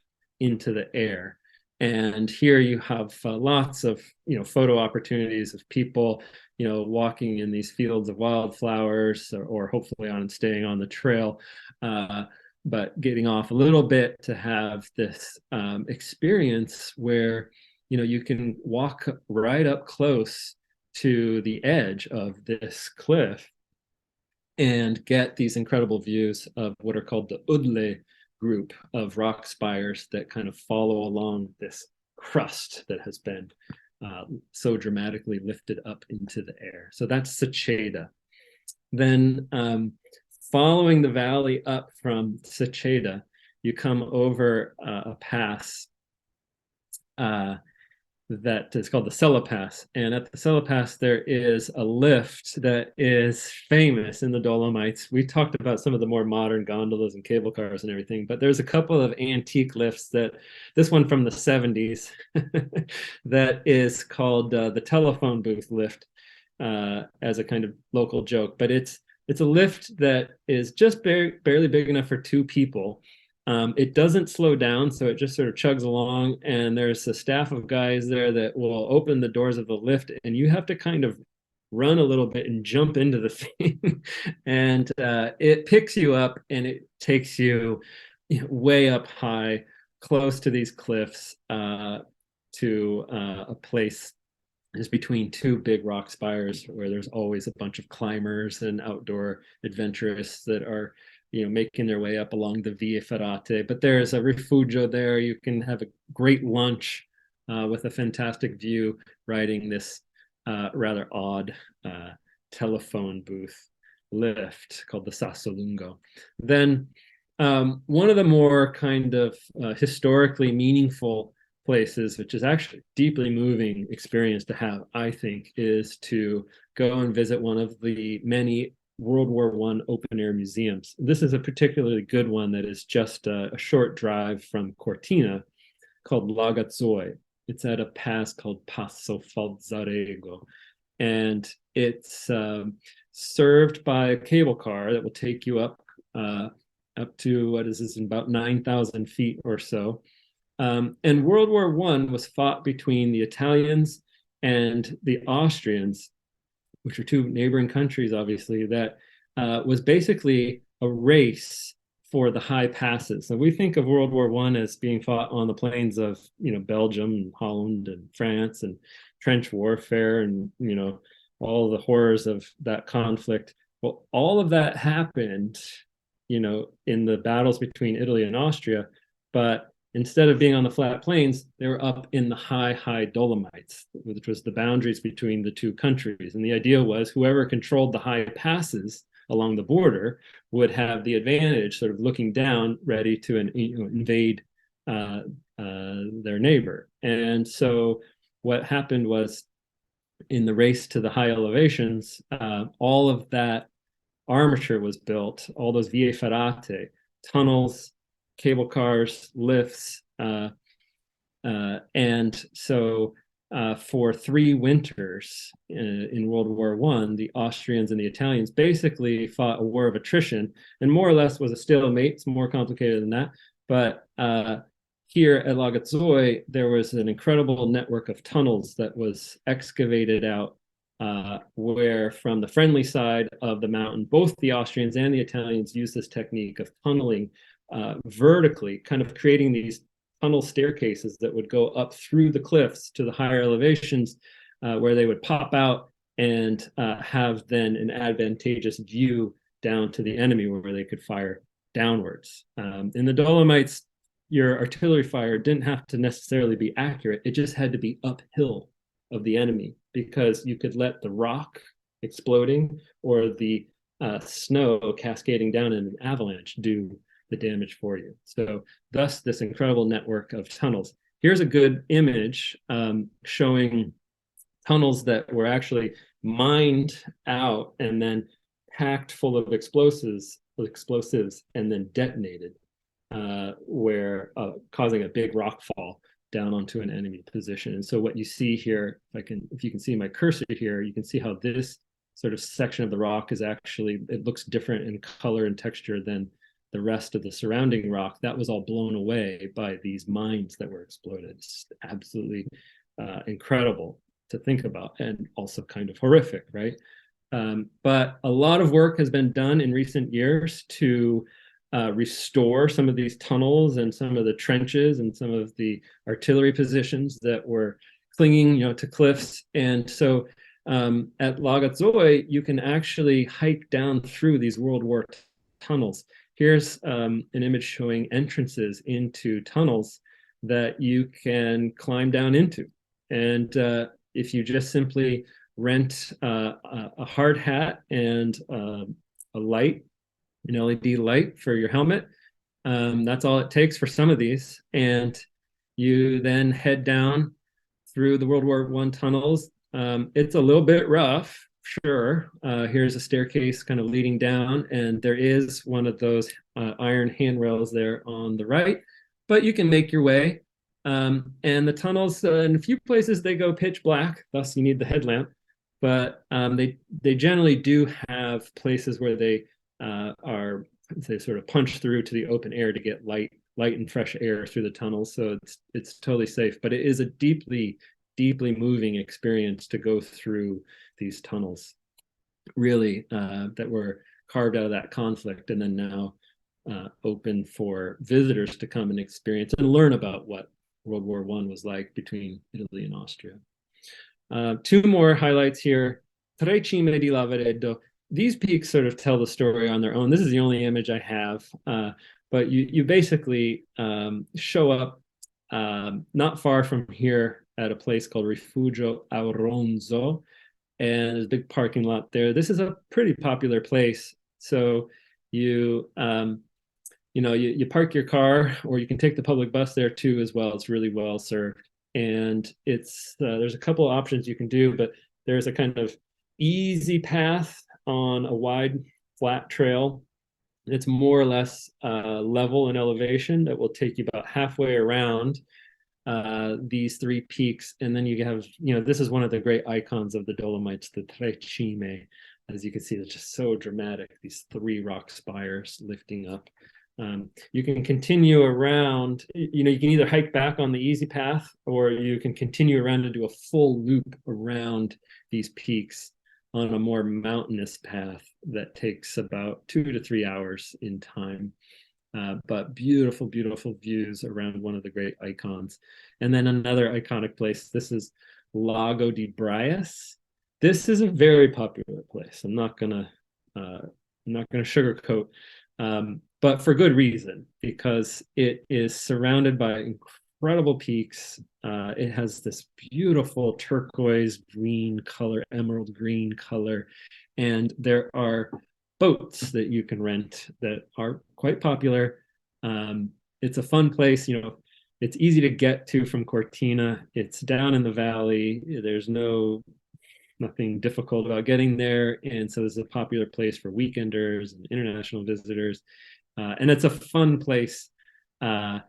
into the air. And here you have lots of, photo opportunities of people, walking in these fields of wildflowers, or hopefully staying on the trail, but getting off a little bit to have this experience where, you can walk right up close to the edge of this cliff and get these incredible views of what are called the Udle group of rock spires that kind of follow along this crust that has been so dramatically lifted up into the air. So that's Siceda. Then following the valley up from Siceda, you come over a pass that is called the Sella Pass. And at the Sella Pass, there is a lift that is famous in the Dolomites. We talked about some of the more modern gondolas and cable cars and everything, but there's a couple of antique lifts this one from the 70s, that is called the telephone booth lift, as a kind of local joke. But it's a lift that is just barely big enough for two people. It doesn't slow down, so it just sort of chugs along, and there's a staff of guys there that will open the doors of the lift, and you have to kind of run a little bit and jump into the thing. And it picks you up and it takes you, way up high, close to these cliffs, to a place is between two big rock spires where there's always a bunch of climbers and outdoor adventurers that are making their way up along the Vie Ferrate. But there's a rifugio there. You can have a great lunch with a fantastic view riding this rather odd telephone booth lift called the Sassolungo. Then one of the more kind of historically meaningful places, which is actually a deeply moving experience to have, I think, is to go and visit one of the many World War I open air museums. This is a particularly good one that is just a short drive from Cortina, called Lagazzoi. It's at a pass called Passo Falzarego, and it's served by a cable car that will take you up to, what is this, about 9,000 feet or so. And World War I was fought between the Italians and the Austrians, which are two neighboring countries, obviously, that was basically a race for the high passes. So we think of World War I as being fought on the plains of, Belgium and Holland and France, and trench warfare, and, all the horrors of that conflict. Well, all of that happened, in the battles between Italy and Austria, but instead of being on the flat plains, they were up in the high Dolomites, which was the boundaries between the two countries. And the idea was whoever controlled the high passes along the border would have the advantage, sort of looking down, ready to invade their neighbor. And so what happened was, in the race to the high elevations, all of that armature was built, all those vie ferrate, tunnels, cable cars, lifts, and so for 3 winters in World War I, the Austrians and the Italians basically fought a war of attrition, and more or less was a stalemate. It's more complicated than that, but here at Lagazzoi, there was an incredible network of tunnels that was excavated out, where from the friendly side of the mountain, both the Austrians and the Italians used this technique of tunneling vertically, kind of creating these tunnel staircases that would go up through the cliffs to the higher elevations, where they would pop out and have then an advantageous view down to the enemy where they could fire downwards. In the Dolomites, your artillery fire didn't have to necessarily be accurate. It just had to be uphill of the enemy, because you could let the rock exploding or the snow cascading down in an avalanche do the damage for you. So thus this incredible network of tunnels. Here's a good image showing tunnels that were actually mined out and then packed full of explosives and then detonated, where causing a big rock fall down onto an enemy position. And so what you see here, if you can see my cursor here, you can see how this sort of section of the rock is actually, it looks different in color and texture than the rest of the surrounding rock. That was all blown away by these mines that were exploded. It's absolutely incredible to think about, and also kind of horrific, right? But a lot of work has been done in recent years to restore some of these tunnels and some of the trenches and some of the artillery positions that were clinging, to cliffs. And so at Lagazoy, you can actually hike down through these World War tunnels. Here's an image showing entrances into tunnels that you can climb down into. And if you just simply rent a hard hat and a light, an LED light for your helmet, that's all it takes for some of these. And you then head down through the World War I tunnels. It's a little bit rough, sure. Here's a staircase kind of leading down, and there is one of those iron handrails there on the right, but you can make your way. And the tunnels, in a few places, they go pitch black, thus you need the headlamp. But they generally do have places where they sort of punch through to the open air to get light and fresh air through the tunnels. So it's totally safe, but it is a deeply moving experience to go through these tunnels, really, that were carved out of that conflict, and then now open for visitors to come and experience and learn about what World War I was like between Italy and Austria. Two more highlights here. Tre Cime di Lavaredo. These peaks sort of tell the story on their own. This is the only image I have, but you basically show up not far from here at a place called Rifugio Auronzo, and there's a big parking lot there. This is a pretty popular place, so you park your car, or you can take the public bus there too as well. It's really well served, and it's there's a couple of options you can do, but there's a kind of easy path on a wide flat trail. It's more or less level in elevation that will take you about halfway around these three peaks, and then you have, this is one of the great icons of the Dolomites, the Tre Cime. As you can see, it's just so dramatic, these three rock spires lifting up. You can continue around, you can either hike back on the easy path, or you can continue around and do a full loop around these peaks on a more mountainous path that takes about 2 to 3 hours in time. But beautiful, beautiful views around one of the great icons. And then another iconic place, this is Lago di Braias. This is a very popular place. I'm not gonna sugarcoat, but for good reason, because it is surrounded by incredible peaks. It has this beautiful turquoise green color, emerald green color, and there are boats that you can rent that are quite popular. It's a fun place. It's easy to get to from Cortina. It's down in the valley. There's nothing difficult about getting there, and so it's a popular place for weekenders and international visitors. And it's a fun place, where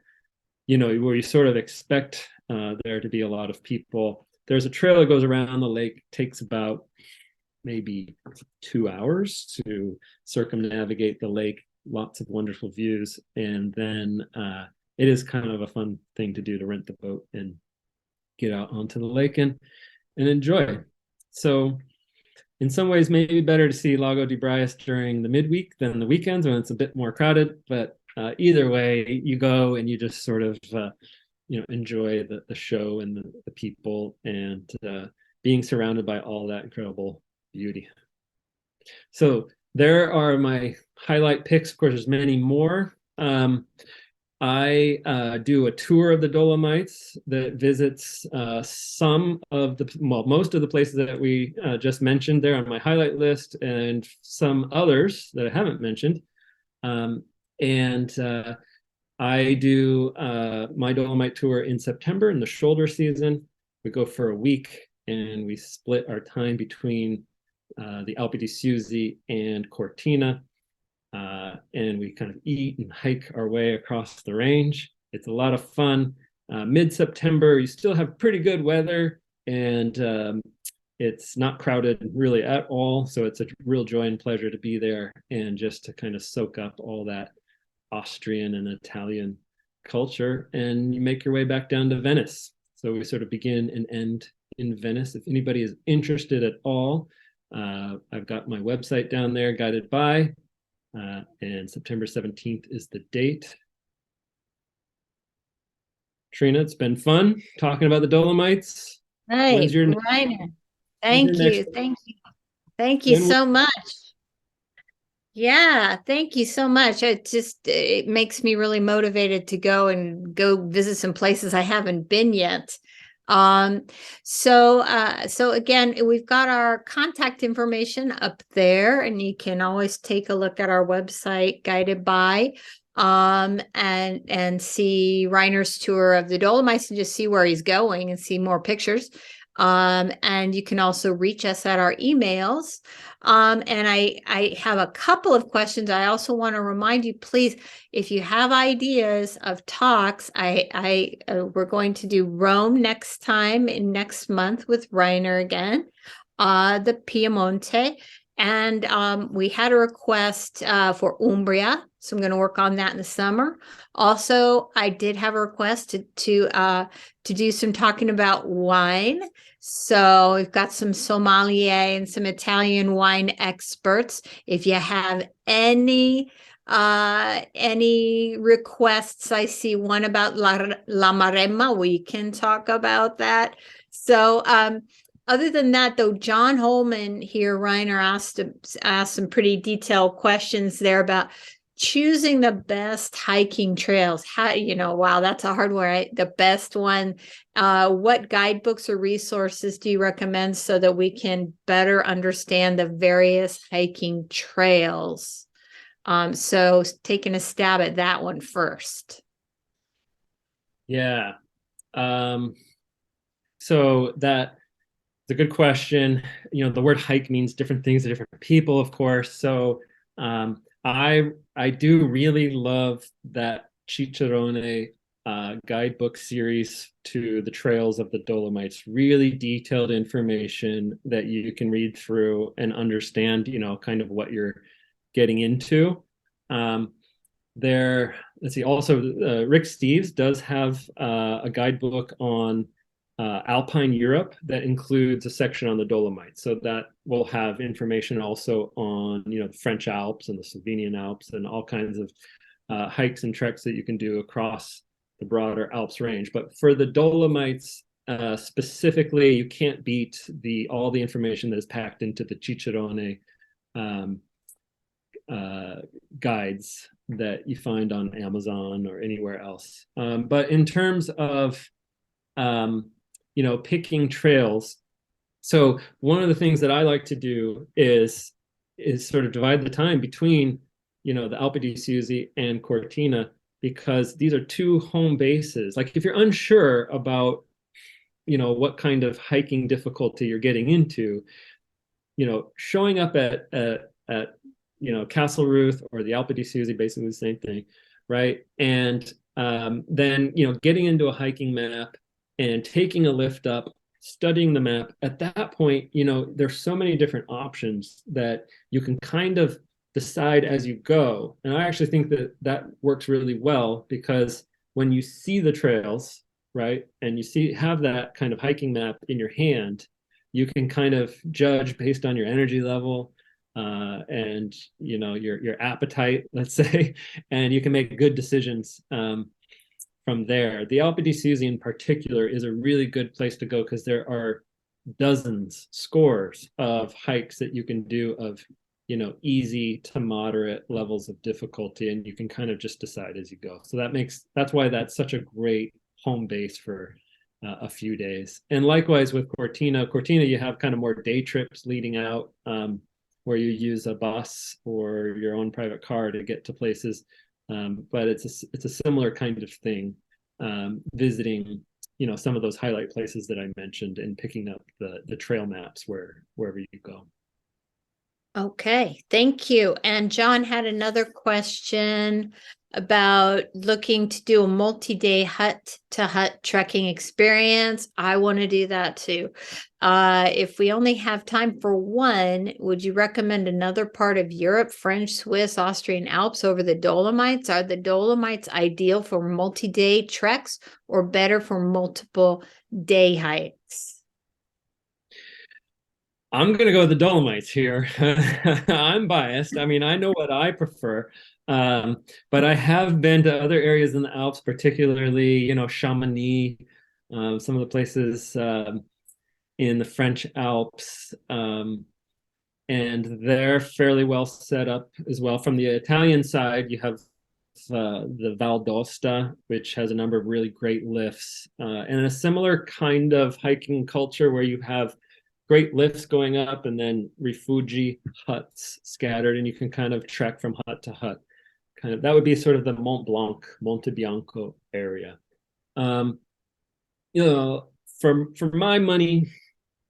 you sort of expect there to be a lot of people. There's a trail that goes around the lake, takes about maybe 2 hours to circumnavigate the lake, lots of wonderful views. And then it is kind of a fun thing to do, to rent the boat and get out onto the lake and enjoy. So in some ways, maybe better to see Lago di Braias during the midweek than the weekends when it's a bit more crowded. But either way, you go and you just sort of enjoy the show and the people and being surrounded by all that incredible beauty. So there are my highlight picks. Of course, there's many more. I do a tour of the Dolomites that visits most of the places that we just mentioned there on my highlight list, and some others that I haven't mentioned. And I do my Dolomite tour in September in the shoulder season. We go for a week and we split our time between the Alpi di Siusi and Cortina. And we kind of eat and hike our way across the range. It's a lot of fun. Mid-September, you still have pretty good weather, and it's not crowded really at all. So it's a real joy and pleasure to be there and just to kind of soak up all that Austrian and Italian culture. And you make your way back down to Venice. So we sort of begin and end in Venice. If anybody is interested at all, I've got my website down there, Guided By. And September 17th is the date. Trina, it's been fun talking about the Dolomites. Right, Rainer. Thank you. Thank you so much. Yeah, thank you so much. It makes me really motivated to go visit some places I haven't been yet. So again, we've got our contact information up there, and you can always take a look at our website, Guided By, and see Rainer's tour of the Dolomites and just see where he's going and see more pictures. And you can also reach us at our emails. And I have a couple of questions. I also want to remind you, please, if you have ideas of talks, we're going to do Rome next month with Rainer again, the Piemonte. And we had a request for Umbria, so I'm going to work on that in the summer. Also, I did have a request to do some talking about wine. So we've got some sommelier and some Italian wine experts. If you have any requests, I see one about La Maremma. We can talk about that. So other than that, though, John Holman here, Rainer, asked some pretty detailed questions there about choosing the best hiking trails. How, wow, that's a hard one, right? The best one. What guidebooks or resources do you recommend so that we can better understand the various hiking trails? So taking a stab at that one first. Yeah. So that's a good question. The word hike means different things to different people, of course. So I do really love that Cicerone guidebook series to the trails of the Dolomites. Really detailed information that you can read through and understand, kind of what you're getting into. Let's see. Also, Rick Steves does have a guidebook on Alpine Europe that includes a section on the Dolomites. So that will have information also on, the French Alps and the Slovenian Alps and all kinds of hikes and treks that you can do across the broader Alps range. But for the Dolomites specifically, you can't beat all the information that is packed into the Cicerone guides that you find on Amazon or anywhere else. But in terms of picking trails. So one of the things that I like to do is sort of divide the time between, the Alpi di Siusi and Cortina, because these are two home bases. Like if you're unsure about, what kind of hiking difficulty you're getting into, showing up at Castle Ruth or the Alpi di Siusi, basically the same thing, right? And then, getting into a hiking map and taking a lift up, studying the map. At that point, there's so many different options that you can kind of decide as you go. And I actually think that works really well, because when you see the trails, right, and have that kind of hiking map in your hand, you can kind of judge based on your energy level and your appetite, let's say, and you can make good decisions from there. The Alpe d'Huez in particular is a really good place to go because there are dozens, scores of hikes that you can do of, easy to moderate levels of difficulty, and you can kind of just decide as you go. So that's why that's such a great home base for a few days. And likewise with Cortina, you have kind of more day trips leading out, where you use a bus or your own private car to get to places. But it's a similar kind of thing, visiting, some of those highlight places that I mentioned and picking up the trail maps wherever you go. Okay, thank you. And John had another question about looking to do a multi-day hut-to-hut trekking experience. I want to do that too. If we only have time for one, would you recommend another part of Europe, French, Swiss, Austrian Alps over the Dolomites? Are the Dolomites ideal for multi-day treks or better for multiple day hikes? I'm going to go with the Dolomites here. I'm biased. I mean, I know what I prefer. But I have been to other areas in the Alps, particularly, Chamonix, some of the places in the French Alps, and they're fairly well set up as well. From the Italian side, you have the Val d'Aosta, which has a number of really great lifts, and a similar kind of hiking culture where you have great lifts going up and then refugi huts scattered, and you can kind of trek from hut to hut. That would be sort of the Mont Blanc, Monte Bianco area. For my money,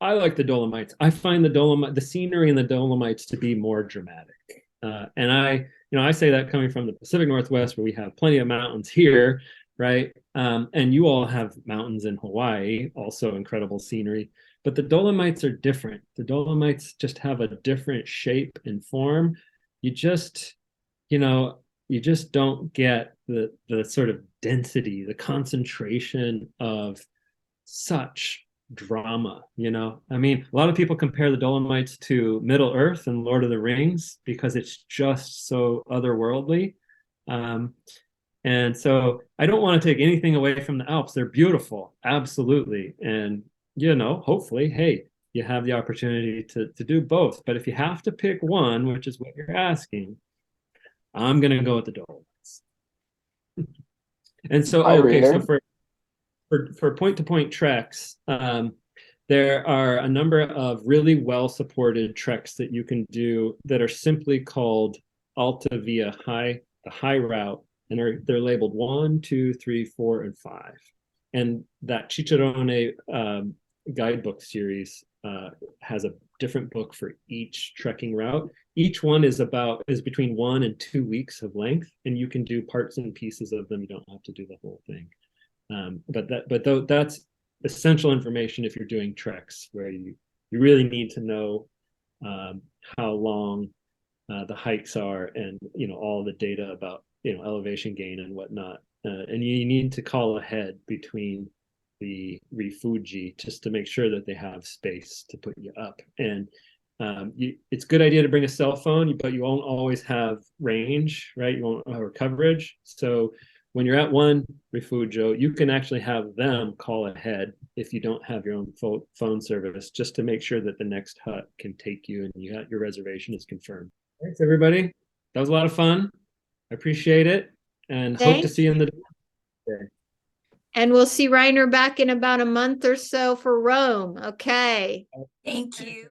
I like the Dolomites. I find the scenery in the Dolomites to be more dramatic. And I say that coming from the Pacific Northwest, where we have plenty of mountains here, right? And you all have mountains in Hawaii, also incredible scenery. But the Dolomites are different. The Dolomites just have a different shape and form. You just don't get the sort of density, the concentration of such drama. I mean, a lot of people compare the Dolomites to Middle Earth and Lord of the Rings because it's just so otherworldly. And so I don't want to take anything away from the Alps. They're beautiful, absolutely. And hopefully, hey, you have the opportunity to do both. But if you have to pick one, which is what you're asking, I'm going to go with the Dolomites. And so, so for point-to-point treks, there are a number of really well-supported treks that you can do that are simply called Alta Via High, the high route, and they're labeled 1, 2, 3, 4, and 5. And that Cicerone guidebook series has a different book for each trekking route. Each one is between 1 and 2 weeks of length, and you can do parts and pieces of them. You don't have to do the whole thing. But that's essential information if you're doing treks where you really need to know how long the hikes are, and all the data about elevation gain and whatnot. And you need to call ahead between the refugi just to make sure that they have space to put you up. And it's a good idea to bring a cell phone, but you won't always have range, right? You won't have coverage. So when you're at one refugio, you can actually have them call ahead if you don't have your own phone service, just to make sure that the next hut can take you and your reservation is confirmed. Thanks, everybody. That was a lot of fun. I appreciate it, and hope to see you in the day. And we'll see Rainer back in about a month or so for Rome. Okay. Thank you.